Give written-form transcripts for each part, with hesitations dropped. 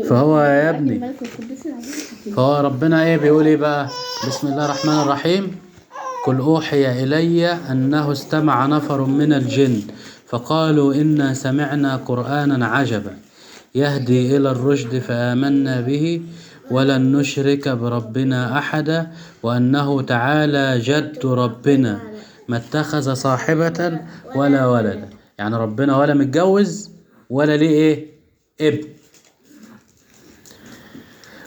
فهو يا ابني، فهو ربنا ايه بيقول ايه بقى؟ بسم الله الرحمن الرحيم. قل أوحي إلي أنه استمع نفر من الجن فقالوا إنا سمعنا قرآنا عجبا يهدي إلى الرشد فآمنا به ولن نشرك بربنا أحدا وأنه تعالى جد ربنا ما اتخذ صاحبة ولا ولدا. يعني ربنا ولا متجوز ولا ليه ايه ابن.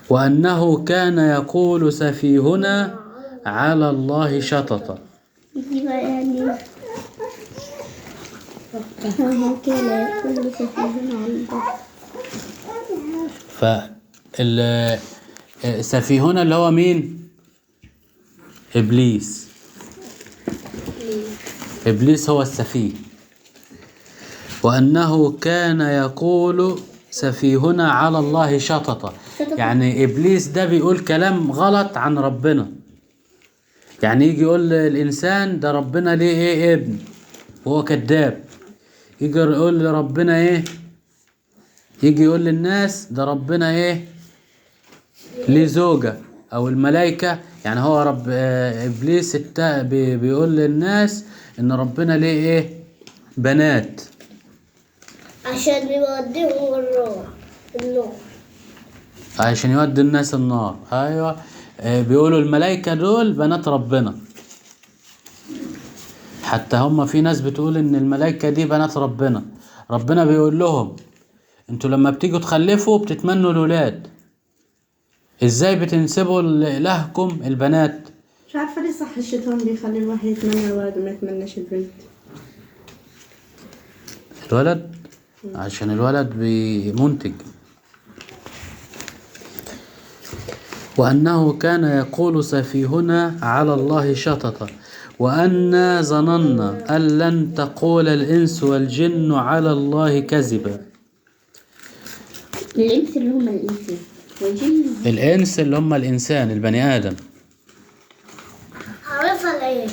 وأنه كان يقول سفيهنا على الله شططا. دي بقى يعني ممكن يقول سفيهنا على الله. سفيهنا اللي هو مين؟ إبليس. إبليس هو السفيه. وأنه كان يقول سفيهنا على الله شططا، يعني إبليس ده بيقول كلام غلط عن ربنا. يعني يجي يقول للإنسان ده ربنا ليه إيه ابن وهو كذاب. يجي يقول لربنا إيه، يجي يقول للناس ده ربنا إيه ليه زوجة أو الملائكة. يعني هو رب إبليس بيقول للناس إن ربنا ليه إيه بنات عشان يوديهم النار، عشان يودي الناس النار. ايوه، بيقولوا الملائكة دول بنات ربنا. حتى هم في ناس بتقول ان الملائكة دي بنات ربنا. ربنا بيقول لهم انتوا لما بتيجوا تخلفوا بتتمنوا الولاد، ازاي بتنسبوا لإلهكم البنات؟ مش عارفة ليه صح الشيطان بيخلي الواحد يتمنى الولد وما يتمناش البنت. الولد عشان الولد منتج. وأنه كان يقول سفيهنا على الله شططا وأنا ظننا أن لن تقول الإنس والجن على الله كذبا. الإنس اللي هم الإنسان والجن. الإنس اللي هم الإنسان البني آدم. عارفة ايش؟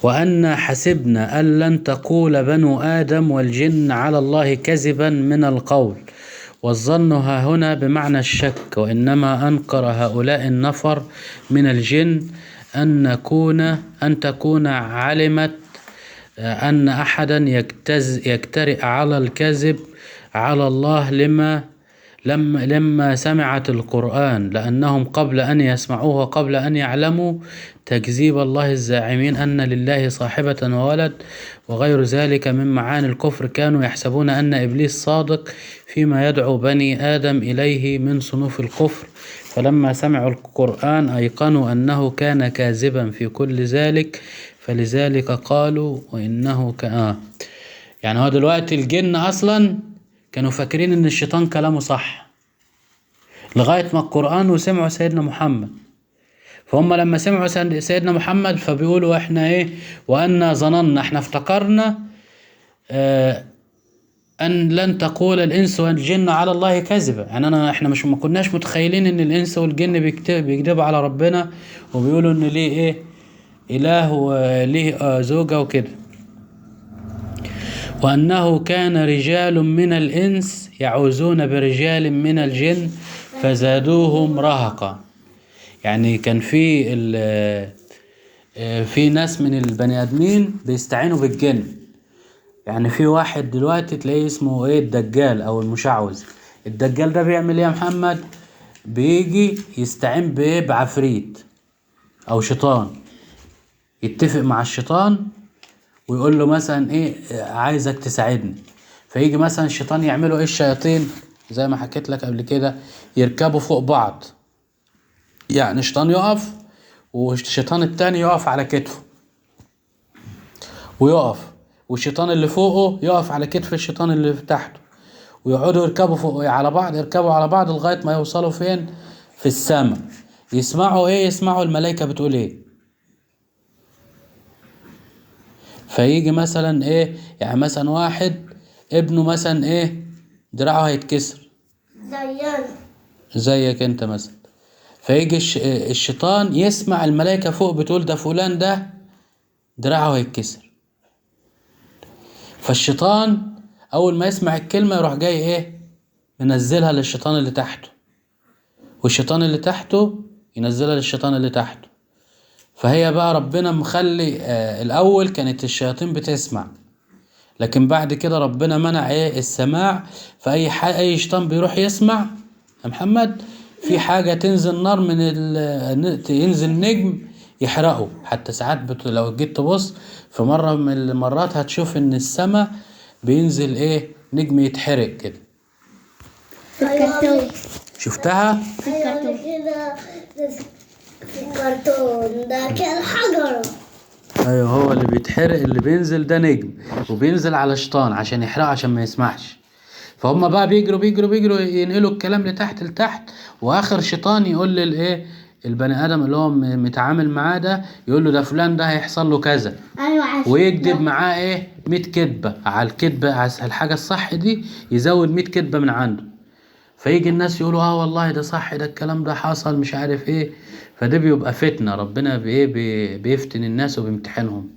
وأنا حسبنا أن لن تقول بنو آدم والجن على الله كذبا من القول. والظن ها هنا بمعنى الشك، وإنما أنكر هؤلاء النفر من الجن أن تكون علمت أن أحدا يجترئ على الكذب على الله لما سمعت القرآن، لأنهم قبل أن يسمعوه وقبل أن يعلموا تكذيب الله الزاعمين أن لله صاحبة وولد وغير ذلك من معاني الكفر، كانوا يحسبون أن إبليس صادق فيما يدعو بني آدم إليه من صنوف الكفر، فلما سمعوا القرآن أيقنوا أنه كان كاذبا في كل ذلك، فلذلك قالوا وإنه يعني هو دلوقتي الجن أصلا كانوا فاكرين ان الشيطان كلامه صح لغاية ما القرآن وسمعوا سيدنا محمد. فهم لما سمعوا سيدنا محمد فبيقولوا احنا ايه، وأنا ظننا، احنا افتكرنا ان لن تقول الانس والجن على الله كذبا. يعني احنا ما كناش متخيلين ان الانس والجن بيكذبوا على ربنا وبيقولوا ان ليه ايه اله وليه زوجة وكده. وأنه كان رجال من الإنس يعوذون برجال من الجن فزادوهم رهقا. يعني كان في ناس من البني آدمين بيستعينوا بالجن. يعني في واحد دلوقتي تلاقيه اسمه ايه الدجال أو المشعوذ. الدجال ده بيعمل ايه يا محمد؟ بيجي يستعين بعفريت أو شيطان، يتفق مع الشيطان ويقول له مثلا ايه عايزك تساعدني. فيجي مثلا الشيطان يعملوا ايه الشياطين زي ما حكيت لك قبل كده، يركبوا فوق بعض. يعني الشيطان يقف والشيطان التاني يقف على كتفه ويقف، والشيطان اللي فوقه يقف على كتف الشيطان اللي تحته، ويقعدوا يركبوا فوق على بعض، يركبوا على بعض لغاية ما يوصلوا فين؟ في السماء. يسمعوا ايه؟ يسمعوا الملائكة بتقول ايه. فيجي مثلا ايه، يعني مثلا واحد ابنه مثلا ايه دراعه هيتكسر زيك انت مثلا، فيجي الشيطان يسمع الملائكة فوق بتقول ده فلان ده دراعه هيتكسر. فالشيطان اول ما يسمع الكلمة يروح جاي ايه منزلها للشيطان اللي تحته، والشيطان اللي تحته ينزلها للشيطان اللي تحته. فهي بقى ربنا مخلي الاول كانت الشياطين بتسمع، لكن بعد كده ربنا منع ايه السماع. فاي اي شيطان بيروح يسمع يا محمد في حاجة تنزل نار من ينزل نجم يحرقه. حتى ساعات لو جيت تبص في مرة من المرات هتشوف ان السماء بينزل ايه نجم يتحرق كده. في الكرتون. شفتها؟ أيوة كده في الكرتون ده كان حجرة. ايوه هو اللي بيتحرق اللي بينزل ده نجم، وبينزل على شيطان عشان يحرقه عشان ما يسمعش. فهم بقى بيجروا ينقلوا الكلام لتحت، واخر شيطان يقول للايه البني ادم اللي هو متعامل معاه ده، يقول له ده فلان ده هيحصل له كذا، أيوة عشان ويكذب معاه ايه 100 كذبه على الكذبه على الحاجه الصح دي، يزود 100 كذبه من عنده. فيجي الناس يقولوا والله ده صح، ده الكلام ده حصل مش عارف ايه. فده بيبقى فتنه، ربنا بيفتن الناس وبيمتحنهم.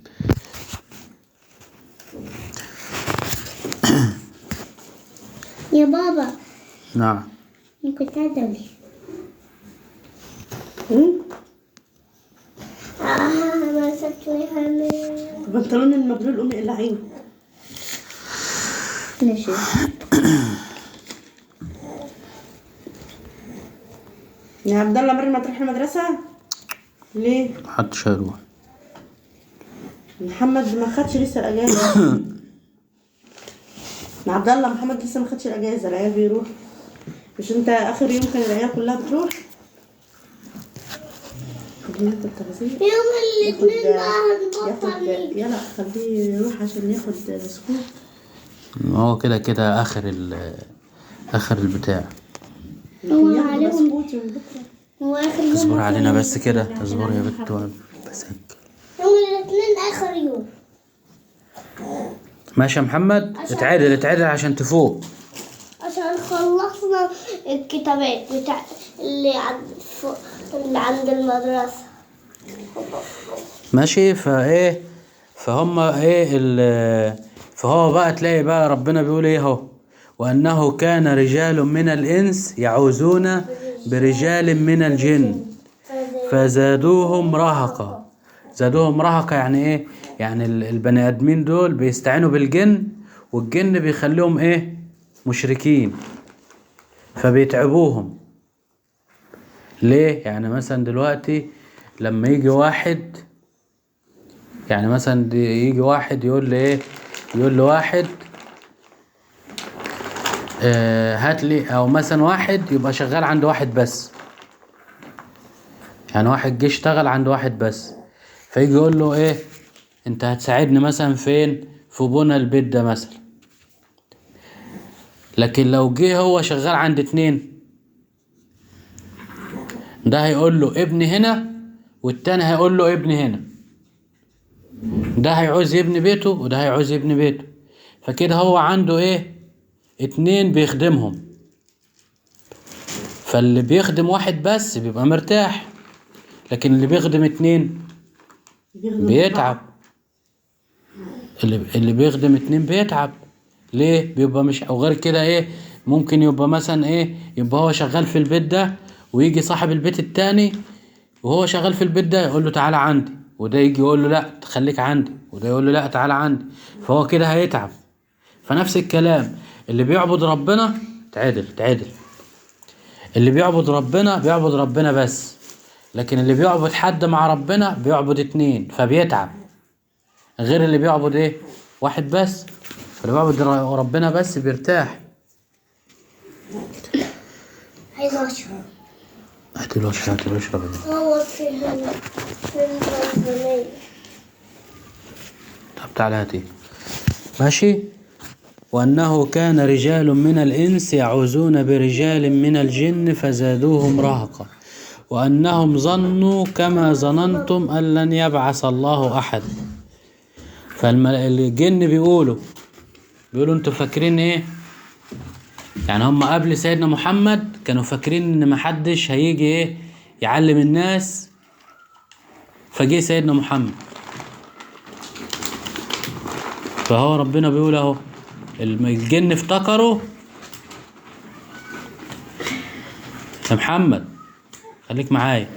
يا بابا نعم. كنت أدري ما سبتني حمل البنطلون المبلول أمي اللعين. ماشي. يا عبد الله مرة ما تروح المدرسة ليه؟ محدش هيروح. محمد ما خدش لسه الأجازة. عبد الله محمد لسه ما خدش الأجازة، العيال بيروح. مش انت آخر يوم كان العيال كلها بتروح؟ يوم الاثنين بقى هنبطل نيجي. يلا خليه يروح عشان ياخد بسكوت. هو كده اخر البتاع. هو ياخد عليهم بسكوت من بكرة. هو آخر يوم اصبر علينا مثلاً. بس كده، اصبر يا بنت بسك. يوم الاثنين آخر يوم. ماشي يا محمد، اتعدل عشان تفوق. عشان خلصنا الكتابات بتاع اللي عند المدرسة. ماشي فهم فهو بقى تلاقي بقى ربنا بيقول ايه اهو، وانه كان رجال من الانس يعوذون برجال من الجن فزادوهم رهقا. زادوهم رهقا يعني ايه؟ يعني البني ادمين دول بيستعينوا بالجن، والجن بيخليهم ايه مشركين، فبيتعبوهم. ليه؟ يعني مثلا دلوقتي لما يجي واحد، يعني مثلا يجي واحد يقول لي ايه، يقول لواحد هات لي، او مثلا واحد يبقى شغال عند واحد بس، يعني واحد جه اشتغل عند واحد بس، فيجي يقول له ايه انت هتساعدني مثلا فين؟ في بنى البيت ده مثلا. لكن لو جه هو شغال عند 2، ده هيقول له ابني هنا، والتاني هيقول له ابني هنا. ده هيعوز يبني بيته وده هيعوز يبني بيته، فكده هو عنده ايه 2 بيخدمهم. فاللي بيخدم واحد بس بيبقى مرتاح، لكن اللي بيخدم 2 بيتعب. اللي بيخدم 2 بيتعب. ليه؟ بيبقى مش، او غير كده ايه، ممكن يبقى مثلا ايه، يبقى هو شغال في البيت ده، ويجي صاحب البيت التاني وهو شغال في البيت ده يقول له تعالى عندي، وده يجي يقول له لا خليك عندي، وده يقول له لا تعالى عندي، فهو كده هيتعب. فنفس الكلام اللي بيعبد ربنا تعدل. اللي بيعبد ربنا بس، لكن اللي بيعبد حد مع ربنا بيعبد 2 فبيتعب، غير اللي بيعبد ايه واحد بس. اللي بيعبد ربنا بس بيرتاح. عايز أشرب. هاتيله اشرب. هو في البلكونية. طب تعالى هاتيه. ماشي. وأنه كان رجال من الإنس يعوذون برجال من الجن فزادوهم رهقا وأنهم ظنوا كما ظننتم أن لن يبعث الله أحد. فالجن بيقولوا انتوا فاكرين ايه؟ يعني هم قبل سيدنا محمد كانوا فاكرين ان محدش هيجي ايه يعلم الناس، فجه سيدنا محمد فهو ربنا بيقول اهو الجن افتكروا يا محمد خليك معايا.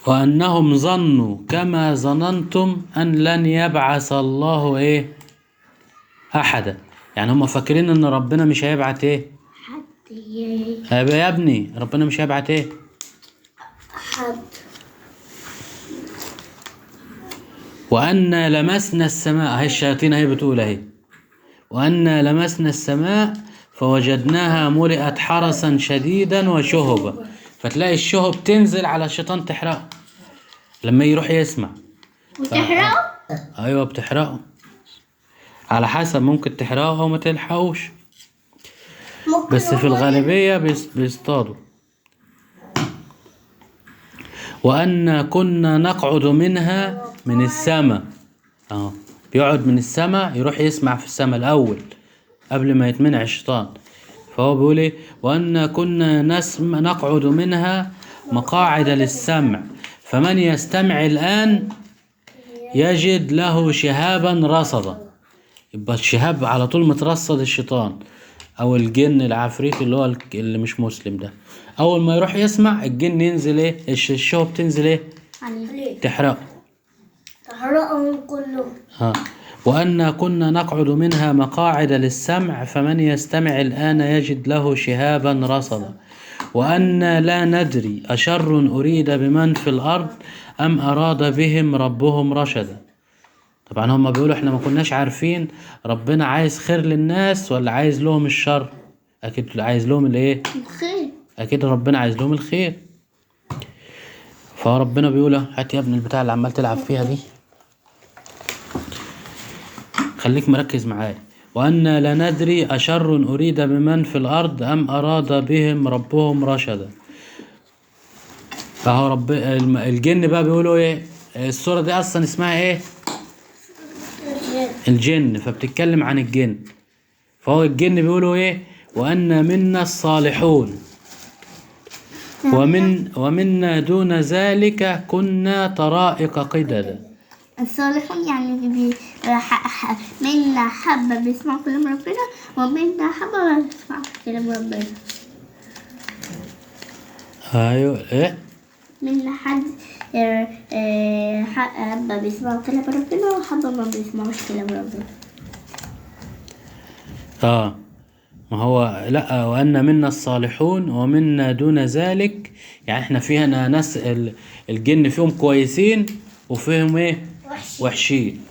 وأنهم ظنوا كما ظننتم أن لن يبعث الله إيه أحدا. يعني هم فاكرين إن ربنا مش هيبعت إيه حد هيبقى يا ابني ربنا مش هيبعت إيه حد. وأنا لمسنا السماء، هي الشياطين هي بتقول اهي، وأنا لمسنا السماء فوجدناها ملئت حرسا شديدا وشهبا. فتلاقي الشهب تنزل على الشيطان تحرقه لما يروح يسمع. وتحرقه؟ ايوه بتحرقه، على حسب، ممكن تحرقه او ما تلحقوش، ممكن بس في هو الغالبية بيصطادوا. وأن كنا نقعد منها من السماء، بيقعد من السماء يروح يسمع في السماء الأول قبل ما يتمنع الشيطان. فهو بيقول ايه وأن كنا نقعد منها مقاعد للسمع فمن يستمع الآن يجد له شهابا رصدا. يبقى الشهاب على طول مترصد الشيطان او الجن العفريت اللي هو اللي مش مسلم ده، اول ما يروح يسمع الجن ينزل ايه الشهب تنزل ايه عليه تحرقه. تحرقهم كلهم. وأن كنا نقعد منها مقاعد للسمع فمن يستمع الآن يجد له شهابا رصدا. وأن لا ندري أشر أريد بمن في الأرض أم أراد بهم ربهم رشدا. طبعا هم بيقولوا احنا ما كناش عارفين ربنا عايز خير للناس ولا عايز لهم الشر. اكيد عايز لهم الايه الخير. اكيد ربنا عايز لهم الخير. فربنا بيقول هات يا ابني البتاع اللي عمال تلعب فيها دي، خليك مركز معايا. وأن لا ندري أشر أريد بمن في الأرض أم أراد بهم ربهم رشدا. فهو الجن بقى بيقولوا ايه، السورة دي أصلا اسمها ايه الجن، فبتتكلم عن الجن. فهو الجن بيقولوا ايه وأن منا الصالحون ومنا دون ذلك كنا طرائق قددا. الصالحون يعني منا حبة بيسمع كلام ربنا ومنا حبة ما بيسمع كلام ربنا. ايوه ايه منا حد حبة بيسمعوا كلام ربنا وحبة ما بيسمعوش كلام ربنا. ما هو لا، وأن منا الصالحون ومنا دون ذلك، يعني احنا فينا ناس الجن فيهم كويسين وفيهم ايه وحشين.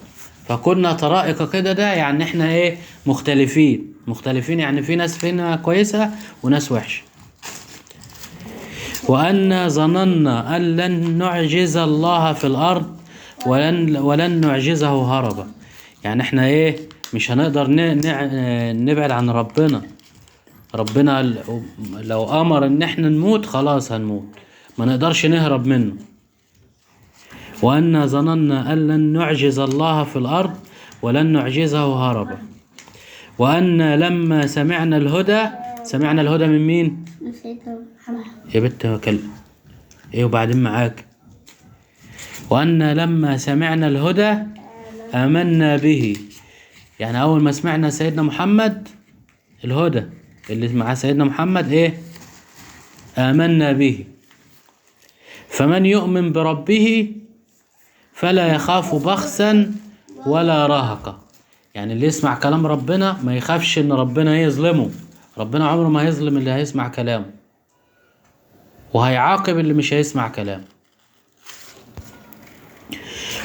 فكنا طرائق كده، ده يعني احنا ايه مختلفين يعني في ناس فينا كويسة وناس وحشة. وأن ظننا أن لن نعجز الله في الأرض ولن نعجزه هربا. يعني احنا ايه مش هنقدر نبعد عن ربنا. ربنا لو أمر ان احنا نموت خلاص هنموت، ما نقدرش نهرب منه. وأن ظننا أن لن نعجز الله في الأرض ولن نعجزه هربا. وأن لما سمعنا الهدى من مين يا بنت كلم ايه وبعدين معاك. وأن لما سمعنا الهدى آمنا به، يعني أول ما سمعنا سيدنا محمد الهدى اللي مع سيدنا محمد ايه آمنا به. فمن يؤمن بربه فلا يخاف بخسا ولا رهقا. يعني اللي يسمع كلام ربنا ما يخافش ان ربنا يظلمه. ربنا عمره ما هيظلم اللي هيسمع كلامه، وهيعاقب اللي مش هيسمع كلامه.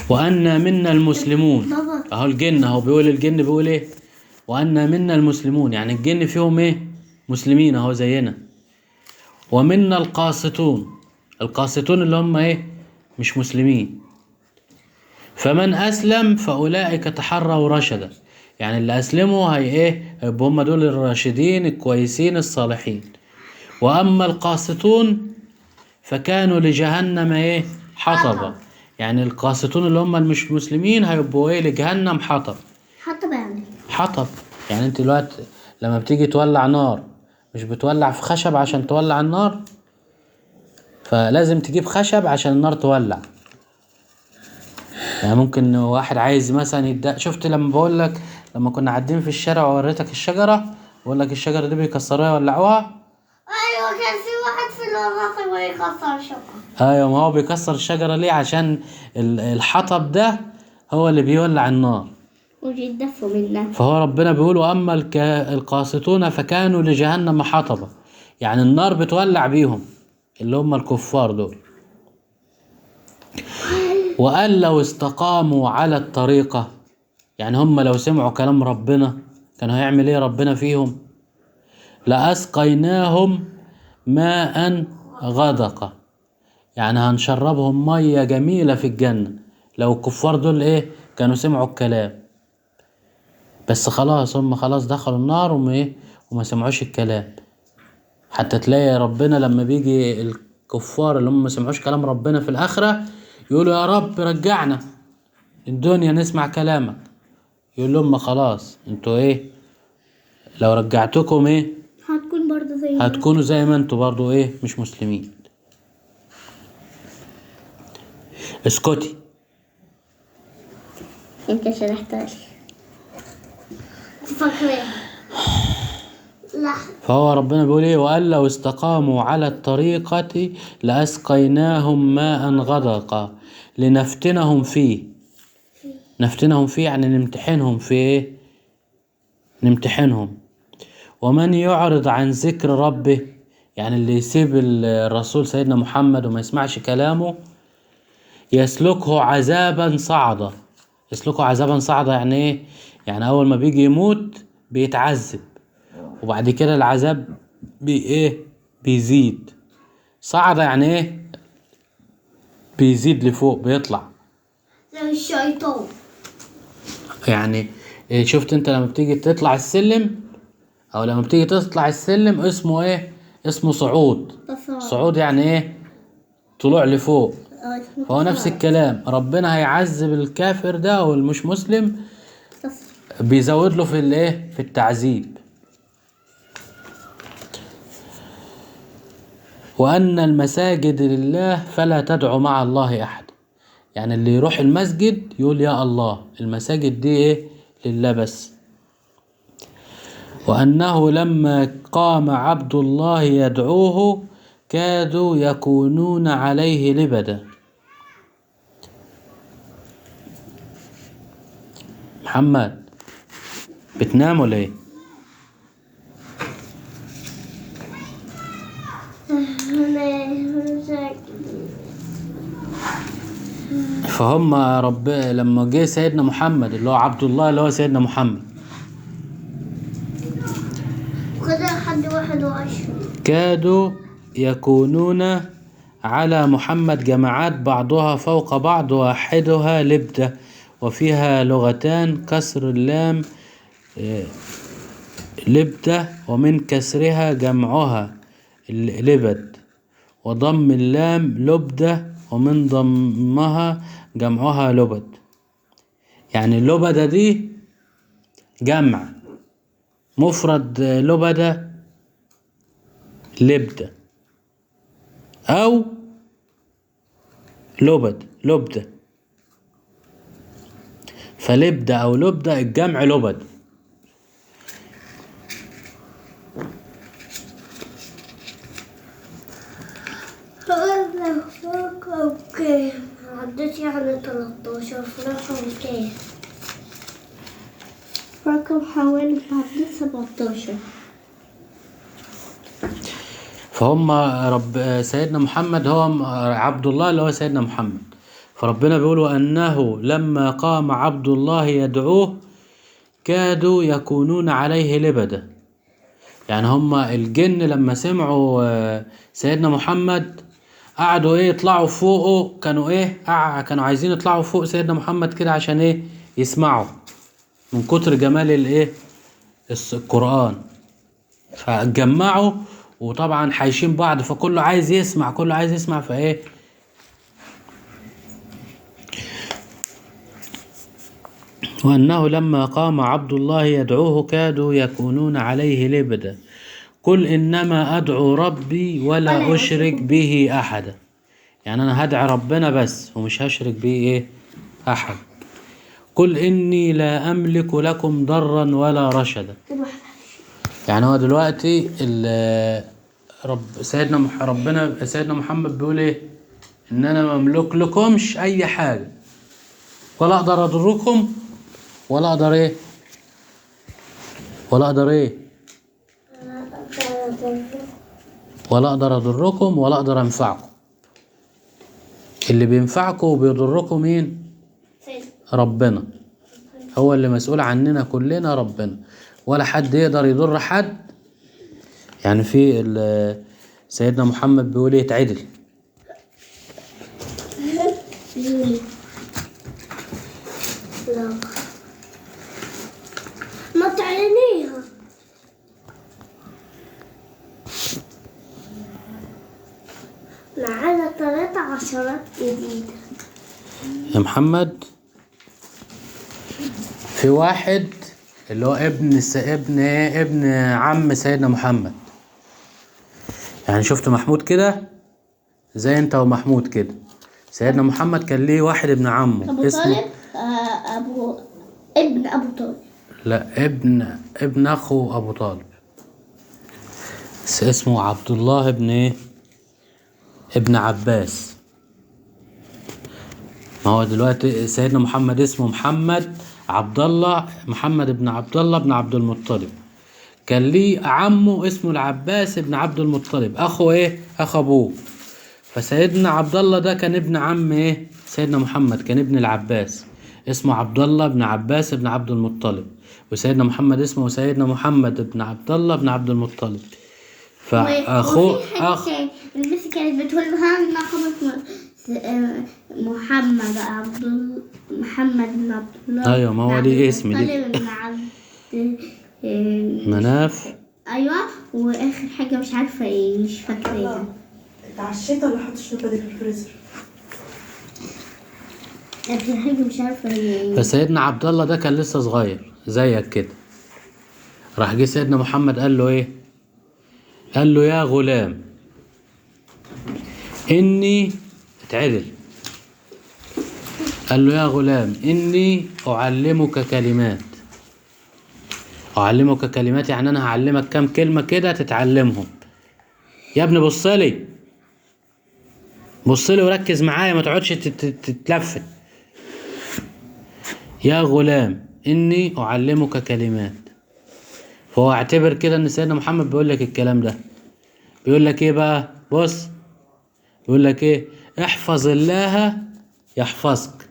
وأن منا المسلمون، اهو الجن اهو بيقول الجن بيقول ايه وأن منا المسلمون، يعني الجن فيهم ايه مسلمين اهو زينا. ومنا القاسطون اللي هم ايه مش مسلمين. فمن أسلم فأولئك تحروا رشدا، يعني اللي أسلموا هي ايه يبقوا هم دول الراشدين الكويسين الصالحين. وأما القاسطون فكانوا لجهنم ايه حطبا، يعني القاسطون اللي هم المش مسلمين هيبقوا ايه لجهنم حطب. حطب يعني انت دلوقتي لما بتيجي تولع نار مش بتولع في خشب عشان تولع النار، فلازم تجيب خشب عشان النار تولع. يعني ممكن واحد عايز مثلا شفت لما بقول لك لما كنا قاعدين في الشارع ووريتك الشجرة بقول لك الشجرة دي بيكسروها يولعوها. ايوه كان في واحد في المناطق ويكسر شجرة. ايوه ما هو بيكسر الشجرة ليه؟ عشان الحطب ده هو اللي بيولع النار. ويدفوا منها. فهو ربنا بيقول واما القاسطون فكانوا لجهنم حطبا، يعني النار بتولع بيهم اللي هم الكفار دول. وقال لو استقاموا على الطريقة، يعني هم لو سمعوا كلام ربنا كانوا هيعمل ايه ربنا فيهم؟ لأسقيناهم ماء غدقا، يعني هنشربهم مية جميلة في الجنة لو الكفار دول ايه كانوا سمعوا الكلام. بس خلاص هم خلاص دخلوا النار وما سمعوش الكلام. حتى تلاقي ربنا لما بيجي الكفار اللي هم ما سمعوش كلام ربنا في الآخرة يقولوا يا رب رجعنا الدنيا نسمع كلامك، يقول لهم ما خلاص انتوا لو رجعتكم هتكون برضه زي هتكونوا زي ما انتوا برضو مش مسلمين. اسكتي انت شرحتهاش فاكرة. لا فهو ربنا بيقول وقال لو استقاموا على الطريقة لأسقيناهم ماء غدقا لنفتنهم فيه. نفتنهم فيه يعني نمتحنهم في نمتحنهم. ومن يعرض عن ذكر ربه، يعني اللي يسيب الرسول سيدنا محمد وما يسمعش كلامه يسلكه عذابا صعدا. يسلكه عذابا صعدا يعني ايه؟ يعني اول ما بيجي يموت بيتعذب وبعد كده العذاب بيزيد. صعدا يعني ايه؟ بيزيد لفوق بيطلع زي الشيطان. يعني شفت انت لما بتيجي تطلع السلم او لما بتيجي تطلع السلم اسمه اسمه صعود. صعود يعني طلوع لفوق. فهو نفس الكلام ربنا هيعذب الكافر ده او المش مسلم بيزود له في التعذيب. وأن المساجد لله فلا تدعو مع الله أحد، يعني اللي يروح المسجد يقول يا الله، المساجد دي لله بس. وأنه لما قام عبد الله يدعوه كادوا يكونون عليه لبدا. محمد بتنام ولا ايه؟ فهم لما جه سيدنا محمد اللي هو عبد الله اللي هو سيدنا محمد كده لحد 21 كادوا يكونون على محمد جماعات بعضها فوق بعض واحدها لبدة، وفيها لغتان كسر اللام لبدة ومن كسرها جمعها لبد، وضم اللام لبدة ومن ضمها جمعها لبد. يعني لبدة دي جمع، مفرد لبدة لبدة أو لبدة. فلبدة أو لبدة الجمع لبد. اوكي عديت يعني 13 في رقم كام؟ رقم حوالي عديت 17. فهم سيدنا محمد هو عبد الله اللي هو سيدنا محمد. فربنا بيقول أنه لما قام عبد الله يدعوه كادوا يكونون عليه لبدا، يعني هم الجن لما سمعوا سيدنا محمد قعدوا يطلعوا فوقه، كانوا عايزين يطلعوا فوق سيدنا محمد كده عشان يسمعوا من كتر جمال القرآن. فاتجمعوا وطبعا حايشين بعض فكله عايز يسمع وأنه لما قام عبد الله يدعوه كادوا يكونون عليه لبدا. قل إنما أدعو ربي ولا أشرك به أحدا. يعني انا هدعي ربنا بس ومش هشرك بيه ايه احد. قل اني لا املك لكم ضرا ولا رشدا. يعني هو دلوقتي سيدنا محمد بيقول ايه؟ ان انا ما املك لكمش اي حاجه، ولا اقدر اضركم ولا اقدر ايه ولا اقدر ايه ولا اقدر اضركم ولا اقدر انفعكم. اللي بينفعكم وبيضركم مين؟ ربنا. هو اللي مسؤول عننا كلنا ربنا، ولا حد يقدر يضر حد. يعني في سيدنا محمد بيقول ايه؟ اتعدل. ما تعلنيها. معانا 13 جديدة يا محمد في واحد اللي هو ابن عم سيدنا محمد. يعني شفت محمود كده زي انت ومحمود كده. سيدنا محمد كان ليه واحد ابن عمه أبو اسمه طالب. ابن أبو طالب. لا، ابن اخو ابو طالب، بس اسمه عبد الله ابن ايه؟ ابن عباس. ما هو دلوقتي سيدنا محمد اسمه محمد ابن عبد الله ابن عبد المطلب. كان ليه عمه اسمه العباس ابن عبد المطلب، اخو ايه؟ اخو ابوه. فسيدنا عبد الله ده كان ابن عم ايه؟ سيدنا محمد كان ابن العباس، اسمه عبد الله ابن عباس ابن عبد المطلب. وسيدنا محمد اسمه سيدنا محمد ابن عبد الله ابن عبد المطلب. فاخوه البنت كانت بتقول له هل خبط محمد بن عبد الله. ايوه، ما هو ليه اسم ليه مناف. ايوه، واخر حاجه مش عارفه ايه، مش فاكره ايه. اتعشيت ولا حط الشوكه دي في الفريزر؟ اخر حاجه مش عارفه ايه. فسيدنا عبد الله ده كان لسه صغير زيك كده. راح جه سيدنا محمد قال له ايه؟ قال له يا غلام اني اتعدل. قال له يا غلام اني اعلمك كلمات. اعلمك كلمات يعني انا هعلمك كام كلمه كده تتعلمهم. يا ابني بصلي وركز معايا، ما تقعدش تتلفت. يا غلام اني اعلمك كلمات. فهو اعتبر كده ان سيدنا محمد بيقول لك الكلام ده. بيقول لك ايه بقى؟ بص، بيقول لك ايه؟ احفظ الله يحفظك.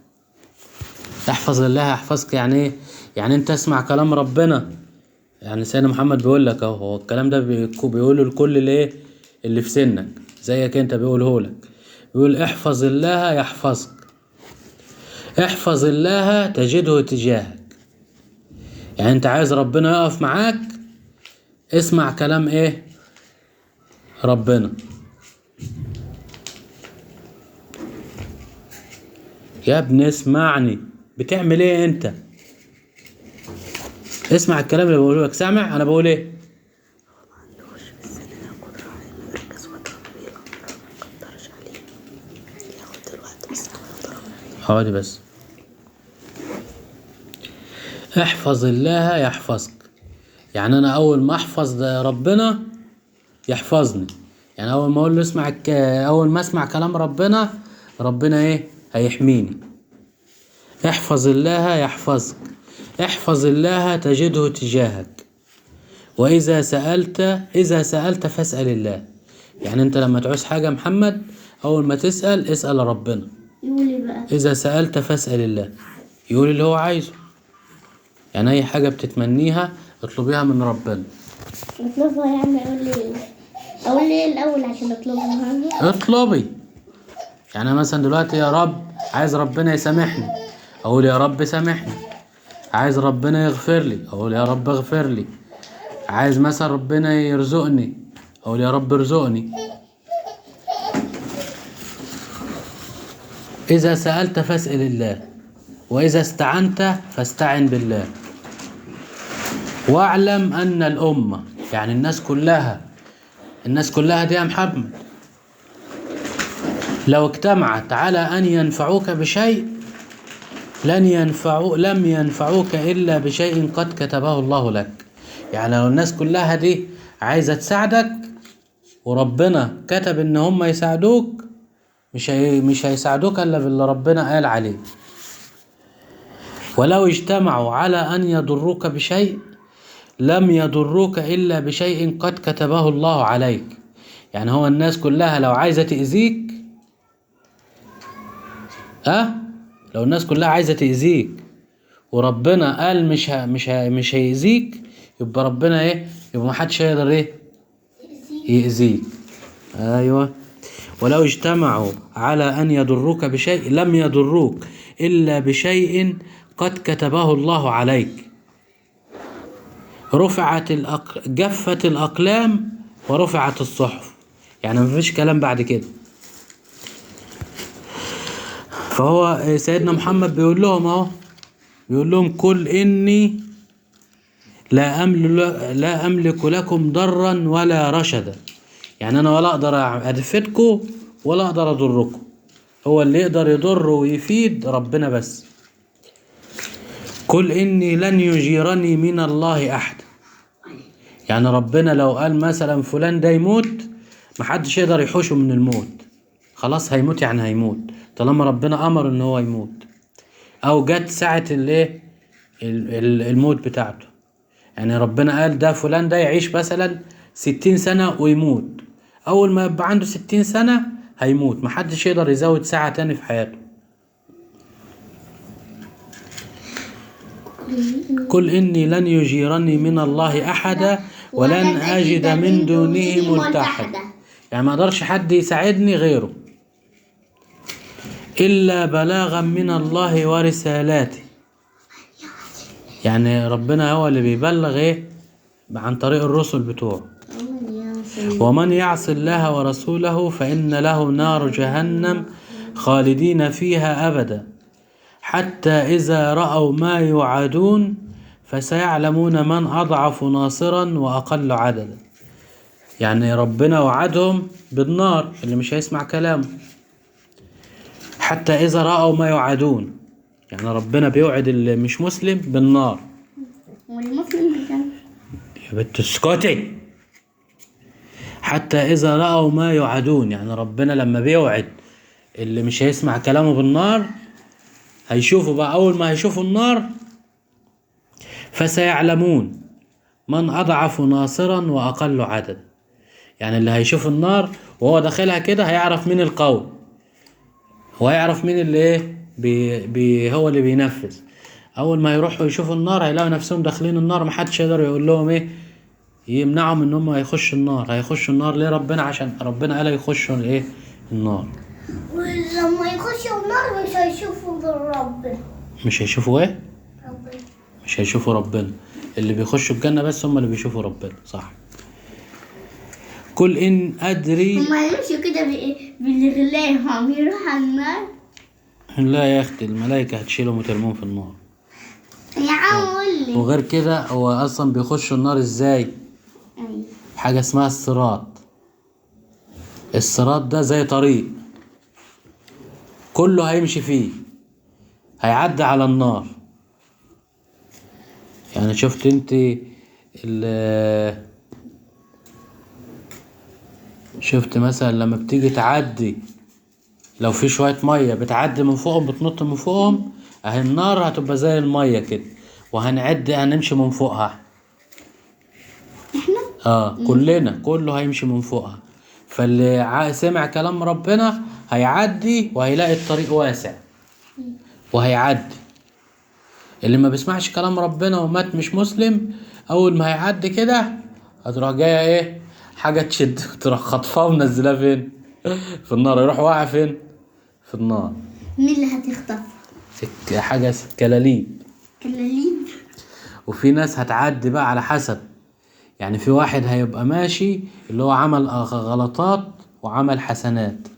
احفظ الله يحفظك يعني ايه؟ يعني انت اسمع كلام ربنا. يعني سيدنا محمد بيقول لك اهو، هو الكلام ده بيقوله لكل اللي في سنك زيك انت، بيقوله لك. بيقول احفظ الله يحفظك. احفظ الله تجده تجاهك. يعني انت عايز ربنا يقف معاك، اسمع كلام ايه؟ ربنا. يا ابني اسمعني، بتعمل ايه انت؟ اسمع الكلام اللي بقوله لك. سامع انا بقول ايه؟ حاضر بس. احفظ الله يحفظك. يعني انا اول ما احفظ ربنا يحفظني. يعني اول ما اقول له اول ما اسمع كلام ربنا ايه؟ هيحميني. احفظ الله يحفظك. احفظ الله تجده تجاهك. واذا سألت فاسأل الله. يعني انت لما تعوز حاجة محمد، اول ما تسأل اسأل ربنا. يقول لي بقى اذا سألت فاسأل الله، يقول اللي هو عايزه. يعني اي حاجة بتتمنيها اطلبيها من ربنا. اطلبها يعني. اقول لي ايه الاول عشان اطلبها؟ اطلبي. يعني مثلا دلوقتي يا رب عايز ربنا يسامحني، اقول يا رب سامحني. عايز ربنا يغفر لي، اقول يا رب اغفر لي. عايز مثلا ربنا يرزقني، اقول يا رب ارزقني. اذا سألت فاسأل الله، واذا استعنت فاستعن بالله. واعلم ان الامة، يعني الناس كلها دي يا محمد، لو اجتمعت على أن ينفعوك بشيء لم ينفعوك إلا بشيء قد كتبه الله لك. يعني لو الناس كلها دي عايزة تساعدك وربنا كتب إن هم يساعدوك، مش هيساعدوك إلا باللي ربنا قال عليه. ولو اجتمعوا على أن يضروك بشيء لم يضروك إلا بشيء قد كتبه الله عليك. يعني هو الناس كلها لو عايزة تأذيك، لو الناس كلها عايزة تأذيك وربنا قال مش هيأذيك، يبقى ربنا يبقى محدش هيقدر يأذيك. ايوه. ولو اجتمعوا على ان يضروك بشيء لم يضروك الا بشيء قد كتبه الله عليك. جفت الاقلام ورفعت الصحف. يعني مفيش كلام بعد كده. فهو سيدنا محمد بيقول لهم قل إني لا أملك لكم ضرا ولا رشدا. يعني أنا ولا أقدر أفيدكم ولا أقدر أضركم. هو اللي يقدر يضر ويفيد ربنا بس. قل إني لن يجيرني من الله أحد. يعني ربنا لو قال مثلا فلان ده يموت، محدش يقدر يحوشه من الموت. خلاص هيموت يعني هيموت طالما ربنا أمر إن هو يموت، أو جت ساعة الموت بتاعته. يعني ربنا قال ده فلان ده يعيش مثلا 60 سنة ويموت. أول ما يبقى عنده 60 سنة هيموت، محدش يقدر يزود ساعة تاني في حياته. قل إني لن يجيرني من الله أحدا ولن أجد من دونه ملتحدا. يعني ما قدرش حد يساعدني غيره إلا بلاغا من الله ورسالاته. يعني ربنا هو اللي بيبلغ عن طريق الرسل بتوعه. ومن يعص الله ورسوله فإن له نار جهنم خالدين فيها أبدا حتى إذا رأوا ما يوعدون فسيعلمون من أضعف ناصرا وأقل عددا. يعني ربنا وعدهم بالنار اللي مش هيسمع كلامه، حتى إذا رأوا ما يوعدون. يعني ربنا بيوعد اللي مش مسلم بالنار. والمسلم بالجنة. يا بنت اسكتي. حتى إذا رأوا ما يوعدون، يعني ربنا لما بيوعد اللي مش هيسمع كلامه بالنار هيشوفوا بقى. أول ما هيشوفوا النار فسيعلمون من أضعف ناصرا وأقل عددا. يعني اللي هيشوف النار وهو داخلها كده هيعرف مين القوي، وهيعرف مين اللي هو اللي بينفذ. اول ما يروحوا يشوفوا النار هيلاقوا نفسهم داخلين النار، محدش يقدر يقول لهم يمنعهم ان هم يخشوا النار. هيخشوا النار ليه؟ ربنا عشان ربنا قال يخشوا النار. ولما يخشوا النار مش هيشوفوا ربنا. مش هيشوفوا ربنا. مش هيشوفوا ربنا. اللي بيخشوا الجنة بس هم اللي بيشوفوا ربنا. صح. قل إن أدري. هما يمشوا كده بالغلاهم يروحوا على النار. لا يا أختي، الملائكة هتشيلهم وترموهم في النار. يا عم قول لي. وغير كده هو أصلا بيخشوا النار إزاي؟ حاجة اسمها الصراط. الصراط ده زي طريق كله هيمشي فيه، هيعدي على النار. يعني شفت انت شفت مثلا لما بتيجي تعدي، لو في شوية مية بتعدي من فوقهم بتنط من فوقهم، اهي النار هتبقى زي المية كده هنمشي من فوقها احنا؟ كله هيمشي من فوقها. فاللي سمع كلام ربنا هيعدي وهيلاقي الطريق واسع وهيعدي. اللي ما بيسمعش كلام ربنا ومات مش مسلم، اول ما هيعدي كده هتروح جايه حاجه تشد تروح خطفاه ومنزلاه فين؟ في النار. يروح واقع فين؟ في النار. مين اللي هتخطف؟ حاجه كلاليب. كلاليب. وفي ناس هتعدي بقى على حسب. يعني في واحد هيبقى ماشي اللي هو عمل غلطات وعمل حسنات،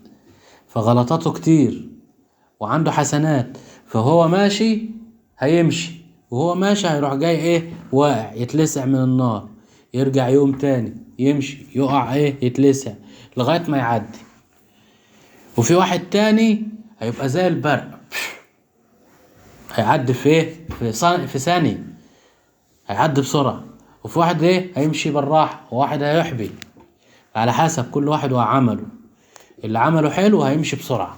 فغلطاته كتير وعنده حسنات، فهو ماشي هيمشي، وهو ماشي هيروح جاي واقع يتلسع من النار، يرجع يوم تاني يمشي يقع يتلسع لغاية ما يعدي. وفي واحد تاني هيبقى زي البرق، هيعدي في ايه، في ثانية، هيعدي بسرعة. وفي واحد ايه هيمشي بالراحة، وواحد هيحبي، على حسب كل واحد وعمله. اللي عمله حلو هيمشي بسرعة،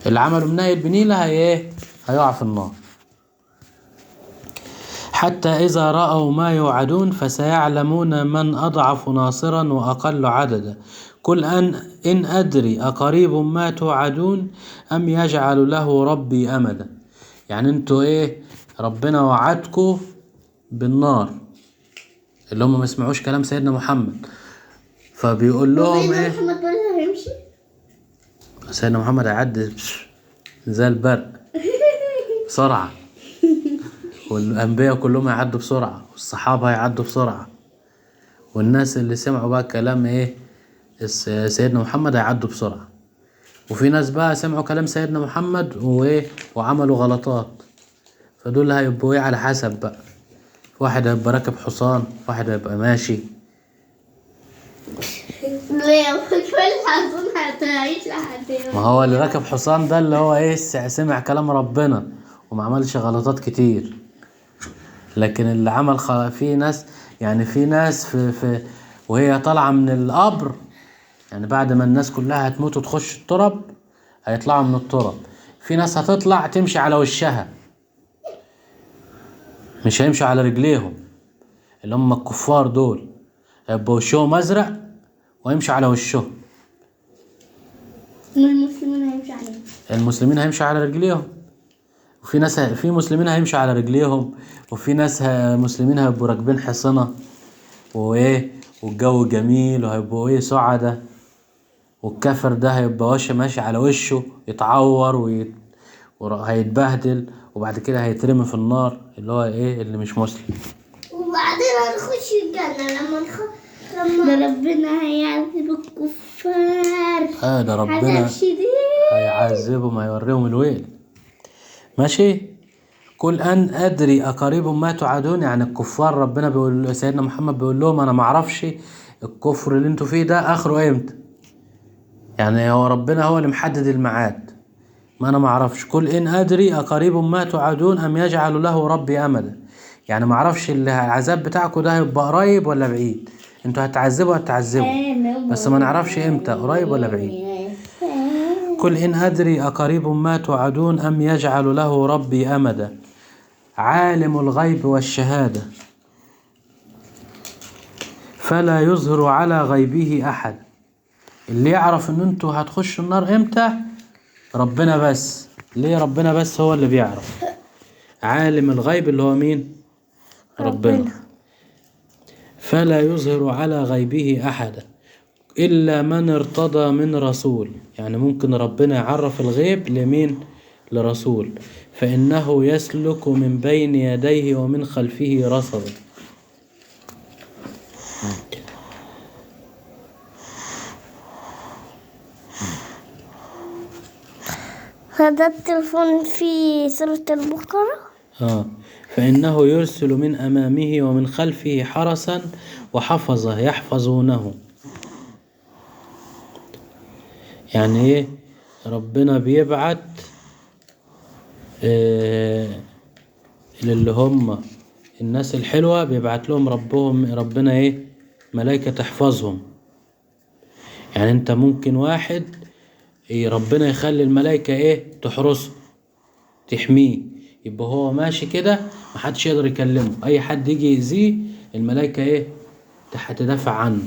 اللي عمله منيل بنيلة هيقع في النار. حتى إذا رأوا ما يوعدون فسيعلمون من أضعف ناصرا وأقل عددا. قل إن أدري أقريب ما توعدون أم يجعل له ربي أمدا. يعني انتوا ربنا وعدكم بالنار، اللي هم ما يسمعوش كلام سيدنا محمد، فبيقول لهم سيدنا محمد برضه هيمشي. سيدنا محمد هيعدي زي البرق بسرعة، والأنبياء كلهم هيعدوا بسرعة، والصحابة هيعدوا بسرعة، والناس اللي سمعوا بقى كلام سيدنا محمد هيعدوا بسرعة. وفي ناس بقى سمعوا كلام سيدنا محمد وعملوا غلطات، فدول هيبقوا على حسب بقى. واحد هيبقى راكب حصان، واحد هيبقى ماشي. ما هو اللي راكب حصان ده اللي هو سمع كلام ربنا وما عملش غلطات كتير. لكن اللي عمل في ناس، يعني في ناس في وهي طالعة من القبر، يعني بعد ما الناس كلها هتموت وتخش التراب هيطلعوا من التراب. في ناس هتطلع تمشي على وشها، مش هيمشوا على رجليهم، اللي هم الكفار دول هيبقوا وشهم ازرق ويمشي على وشهم. المسلمين هيمشي عليهم، المسلمين هيمشوا على رجليهم. وفي ناس في مسلمين هيمشوا على رجليهم، وفي ناس مسلمين هيبقوا راكبين حصنة والجو جميل وهيبقوا سعدة. والكافر ده هيبقى ماشي على وشه يتعور وهيتبهدل، وبعد كده هيترمي في النار، اللي هو اللي مش مسلم. وبعدين هنخش الجنة لما ربنا هيعذب الكفار. ده ربنا هيعذبهم، هيوريهم الويل. ماشي. قل أن أدري أقريب ما توعدون. يعني الكفار ربنا بيقول، سيدنا محمد بيقول لهم أنا معرفش الكفر اللي انتوا فيه ده آخره امتى. يعني هو ربنا هو اللي محدد الميعاد، ما أنا معرفش. قل إن أدري أقريب ما توعدون أم يجعل له ربي أمدا. يعني معرفش العذاب بتاعكم ده هيبقى قريب ولا بعيد. انتوا هتعذبوا بس ما نعرفش امتى، قريب ولا بعيد. قل إن أدري أقريب ما توعدون أم يجعل له ربي أمدا. عالم الغيب والشهادة فلا يظهر على غيبه أحد. اللي يعرف ان انتوا هتخشوا النار امتى ربنا بس. ليه ربنا بس هو اللي بيعرف؟ عالم الغيب اللي هو مين؟ ربنا. فلا يظهر على غيبه أحدا إلا من ارتضى من رسول. يعني ممكن ربنا يعرف الغيب لمين؟ لرسول. فإنه يسلك من بين يديه ومن خلفه رصدا. هذا التلفون في سورة البقرة. فإنه يرسل من أمامه ومن خلفه حرسا وحفظه يحفظونه. يعني ربنا بيبعت اللي هم الناس الحلوة، بيبعت لهم ربنا ملائكة تحفظهم. يعني انت ممكن واحد ربنا يخلي الملائكة تحرسه تحميه، يبقى هو ماشي كده محدش يقدر يكلمه، اي حد يجي يأذيه الملائكة هتدافع عنه.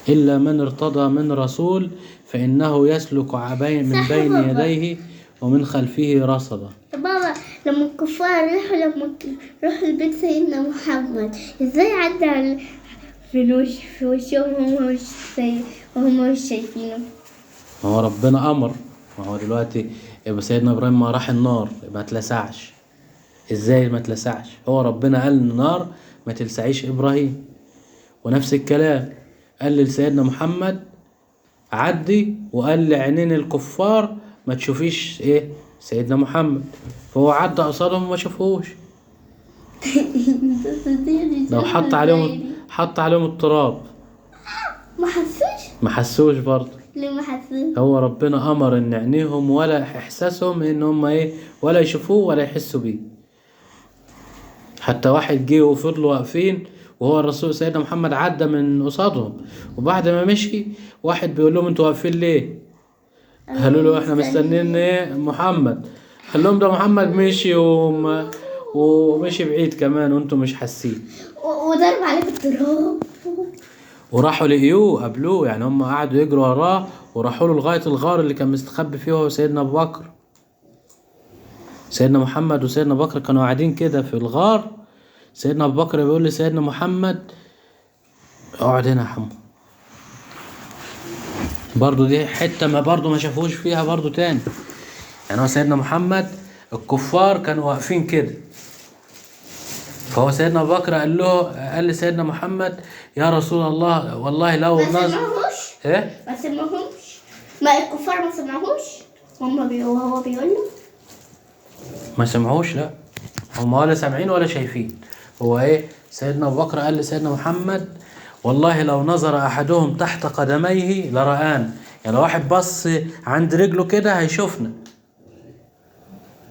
إلا من ارتضى من رسول فإنه يسلك من بين يديه ومن خلفه رصدا. بابا لما الكفار راحوا لبيت سيدنا محمد، ازاي عدى في وشهم وهم مش شايفينه؟ ما هو ربنا أمر. ما هو دلوقتي يبقى سيدنا إبراهيم ما راح النار ما تلسعش. ازاي ما تلسعش؟ هو ربنا قال النار ما تلسعيش إبراهيم، ونفس الكلام قال لسيدنا محمد عدي، وقال لعينين الكفار ما تشوفيش سيدنا محمد، فهو عدى قصادهم وما شافوش. لو حط عليهم التراب ما حسوش. ما حسوش برضه. ليه ما حسوش؟ هو ربنا امر ان عينيهم ولا احساسهم ان هم ايه ولا يشوفوه ولا يحسوا بيه. حتى واحد جه وفضلوا واقفين وهو الرسول سيدنا محمد عدى من قصادهم، وبعد ما مشي واحد بيقول لهم انتوا واقفين ليه؟ قالوا له احنا مستنيين ايه محمد. قال لهم ده محمد مشي ومشي بعيد كمان وانتوا مش حاسين. وضرب عليه بالتراب. وراحوا لقيوه قابلوه، يعني هم قعدوا يجروا وراه وراحوا له لغايه الغار اللي كان مستخبي فيه هو سيدنا ابو بكر. سيدنا محمد وسيدنا ابو بكر كانوا قاعدين كده في الغار. سيدنا ابو بكر بيقول لسيدنا محمد اقعد هنا يا حمو. برضو دي حته ما شافوش فيها برضو تاني. يعني هو سيدنا محمد الكفار كانوا واقفين كده، فهو سيدنا ابو بكر قال لسيدنا محمد يا رسول الله والله لو ما نظر سمعوش. ايه ما سمعوهمش. ما الكفار ما سمعوهوش. وهو بيقول له ما سمعوش. لا هم ولا سامعين ولا شايفين. هو ايه سيدنا ابو بكر قال لسيدنا محمد والله لو نظر احدهم تحت قدميه لرآن. يعني لو واحد بص عند رجله كده هيشوفنا.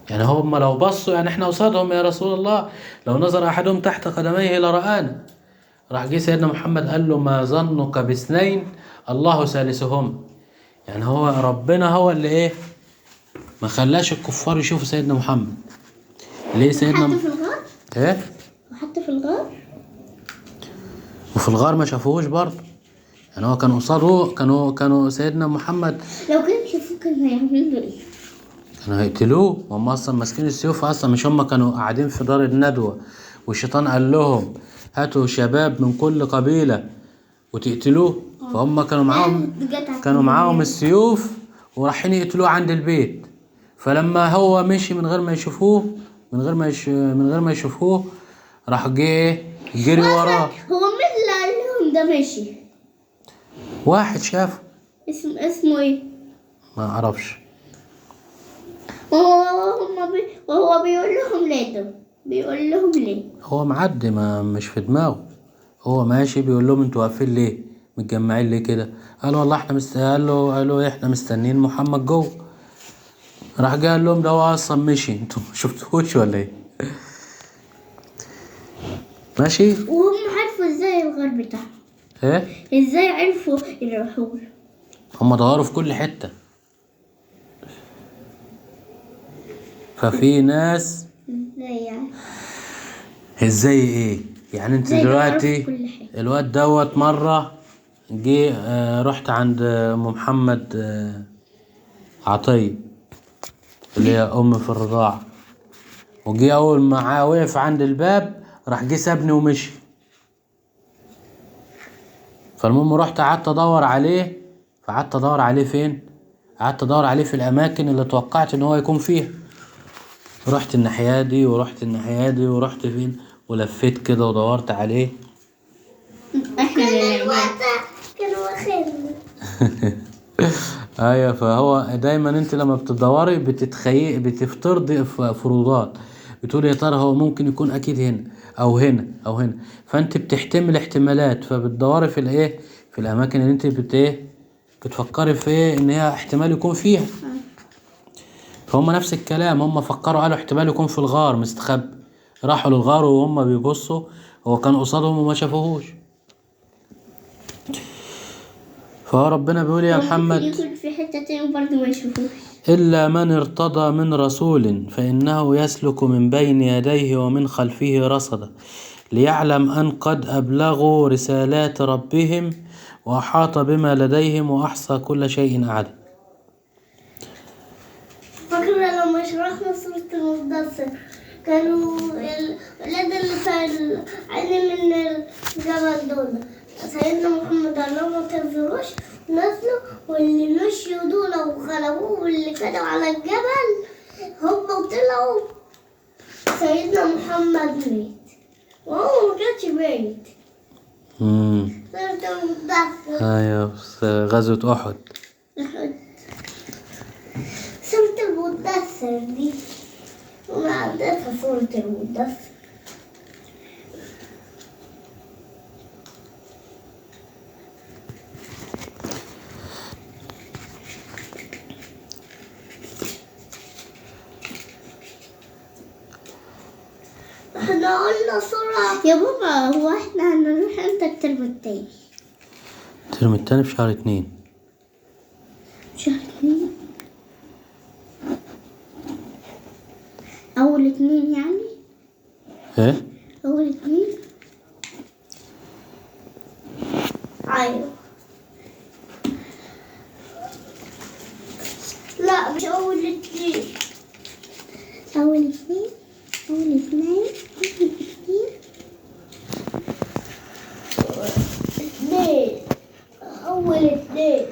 يعني هم لو بصوا يعني احنا قصادهم يا رسول الله، لو نظر احدهم تحت قدميه لرآن. راح جه سيدنا محمد قال له ما ظنك باثنين الله ثالثهم. يعني هو ربنا هو اللي ايه ما خلاش الكفار يشوفوا سيدنا محمد. ليه سيدنا حتى في الغار. ايه وحتى في الغار. وفي الغار ما شافوهوش برضه. يعني هو كان قصاده كانوا سيدنا محمد لو كانوا شافوه كانوا هيعملوا له ايه؟ كانوا هيقتلوه. هم اصلا ماسكين السيوف اصلا، مش هم كانوا قاعدين في دار الندوة والشيطان قال لهم هاتوا شباب من كل قبيلة وتقتلوه. فهم كانوا معاهم السيوف ورايحين يقتلوه عند البيت. فلما هو مشي من غير ما يشوفوه من غير ما يشوفوه راح جه جري وراه. هو مين اللي قال لهم ده ماشي؟ واحد شافه اسمه ايه؟ ما اعرفش. وهو بيقول لهم ليه ده؟ بيقول لهم ليه؟ هو معدي ما مش في دماغه. هو ماشي بيقول لهم انتوا واقفين ليه متجمعين ليه كده؟ قالوا والله احنا قالوا احنا مستنيين محمد جوه. راح جه قال لهم ده هو اصلا مشي انتوا ما شفتوش ولا ايه؟ ماشي. وهم عرفوا ازاي الغار بتاعهم؟ ايه ازاي عرفوا يروحوا له؟ هم دوروا في كل حتة. ففي ناس ازاي يعني؟ ازاي ايه يعني انت زي دلوقتي كل حاجة. الواد دوت مرة جه رحت عند ام محمد عطية اللي هي ام في الرضاعة، وجي اول ما وقف عند الباب راح جه سابني ومشي. فالمهم رحت قعدت ادور عليه. فقعدت ادور عليه فين؟ قعدت ادور عليه في الاماكن اللي توقعت ان هو يكون فيها. رحت الناحية دي ورحت الناحية دي ورحت فين ولفيت كده ودورت عليه. احنا كانوا واخدنا. ايوه. فهو دايما انت لما بتدوري بتفترضي فروضات، بتقول يا ترى هو ممكن يكون اكيد هنا او هنا او هنا، فانت بتحتمل احتمالات فبتدوري في الايه في الاماكن اللي انت بتفكري في ان هي احتمال يكون فيها. فهم نفس الكلام، هم فكروا قالوا احتمال يكون في الغار مستخبي. راحوا للغار وهم بيبصوا هو كان قصادهم وما شافوهوش. فهو ربنا بيقول يا محمد يكون في حتة تاني برضه ما يشوفوش. إلا من ارتضى من رسول فإنه يسلك من بين يديه ومن خلفه رصدا ليعلم أن قد أبلغوا رسالات ربهم وأحاط بما لديهم وأحصى كل شيء عدد. فاكرة لما شرحنا سورة المدثر كانوا الولاد اللي كانوا عيني من الجبل دول سيدنا محمد قال لهم ما تنزلوش نزلوا، واللي مشيوا دول وغلبوه واللي كانوا على الجبل هم طلعوا سيدنا محمد ميت وهو ما كانش ميت. سورة المدثر. أيوة غزوة أحد. سورة المدثر دي وما عندها سورة المدثر. احنا قلنا سورة يا بابا. هو احنا هنروح امتى الترم التاني؟ الترم التاني في شهر 2. شهر 2 أول 2 يعني؟ ايه؟ أول 2 أيوة. لا مش أول 2. أول 2 أول 2 2 أول 2.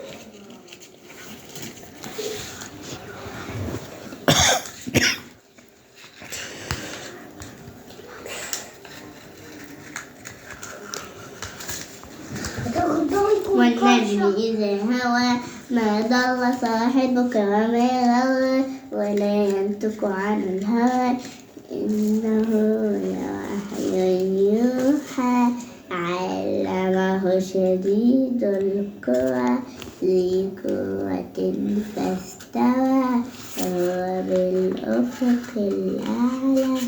والنجم إذا هوى ما ضل صاحبك وما غوى ولا ينطق عن الهوى إنه لوحي يوحى علمه شديد القوى ذي قوة فاستوى وهو بالأفق الأعلى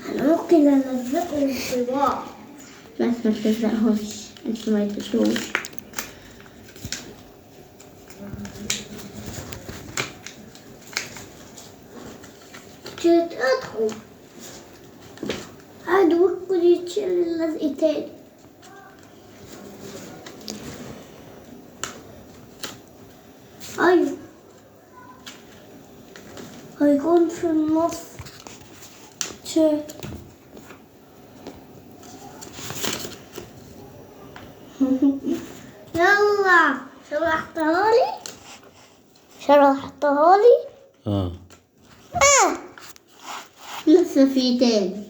أنا ممكن ألزقهم في بعض. بس ما تلزقهمش انت ما يتشوش. ادخل عاد وكل يتشيل اللزق تاني. أيوة هيكون في النص شيء. يلا شرحتها لي. لسه في تاني.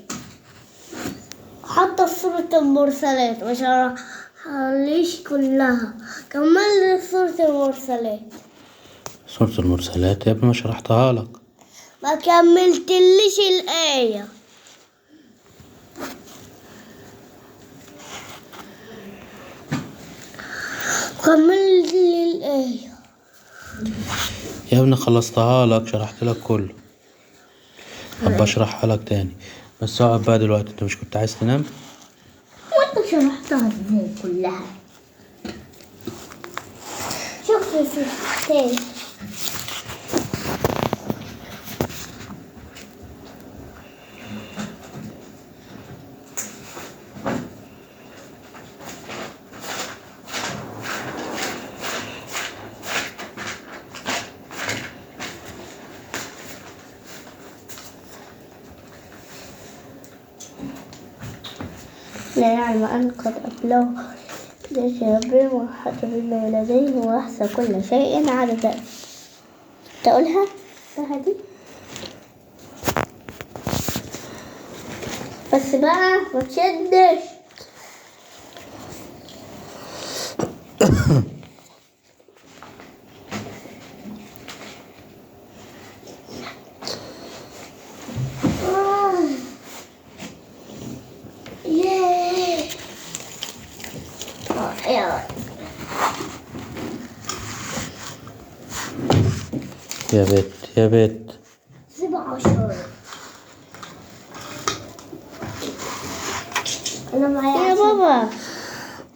حتى صورة المرسلات ما شرحهاليش كلها. كمل صورة المرسلات. سورة المرسلات يا ابني ما شرحتها لك. ما كملتليش الآية. كمل لي الآية يا ابني خلصتها لك شرحت لك كله. طب بشرحها لك تاني بس اقعد بقى دلوقتي. انت مش كنت عايز تنام؟ وانت شرحتها ازاي كلها؟ شوف تاني. لا يعلم أن قد أبلغ لشابين وحط بما لديه وأحصى كل شيء عددا. تقولها هذه بس بقى ما تشدش. يا بيت 17. أنا معايا يا بابا.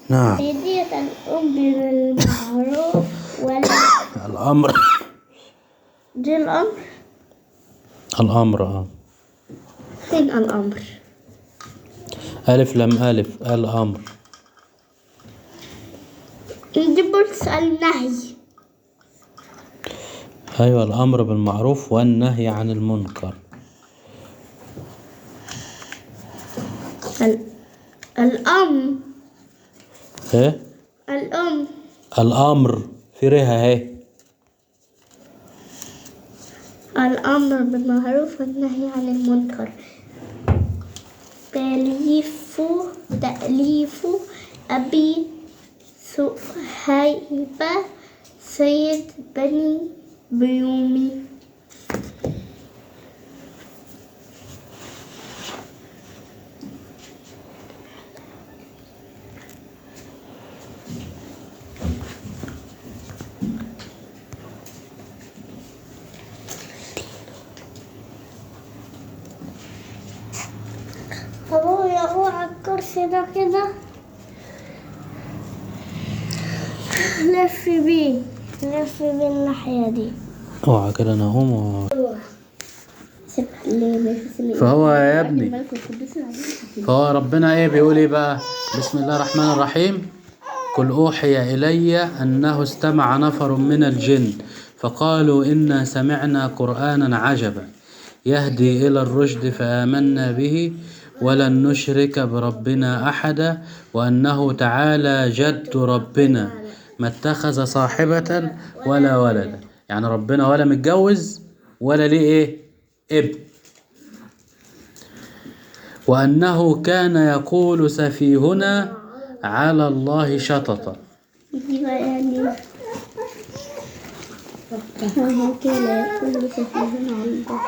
نعم. هي ديت الأم بالمعروف ولا الأمر. دي الأمر. الأمر فين الأمر؟ ألف لم ألف الأمر. دي بص النهي. أيوة الأمر بالمعروف والنهي عن المنكر. الأمر. إيه؟ الأمر في ريها هي. الأمر بالمعروف والنهي عن المنكر. تأليف أبي سهيبة سيد بني بيومي. كده كده لف بيه الناحية دي. اوعى كده انا هقوم ليه فهو يا ابني، فهو ربنا ايه بيقول ايه بقى؟ بسم الله الرحمن الرحيم. قل اوحي الي انه استمع نفر من الجن فقالوا انا سمعنا قرانا عجبا يهدي الى الرشد فآمنا به ولن نشرك بربنا احدا وانه تعالى جد ربنا ما اتخذ صاحبة ولا ولدا. يعني ربنا ولا متجوز ولا ليه ايه ابن. وأنه كان يقول سفيهنا على الله شططا. دي بقى يعني هو كان يقول سفيهنا على الله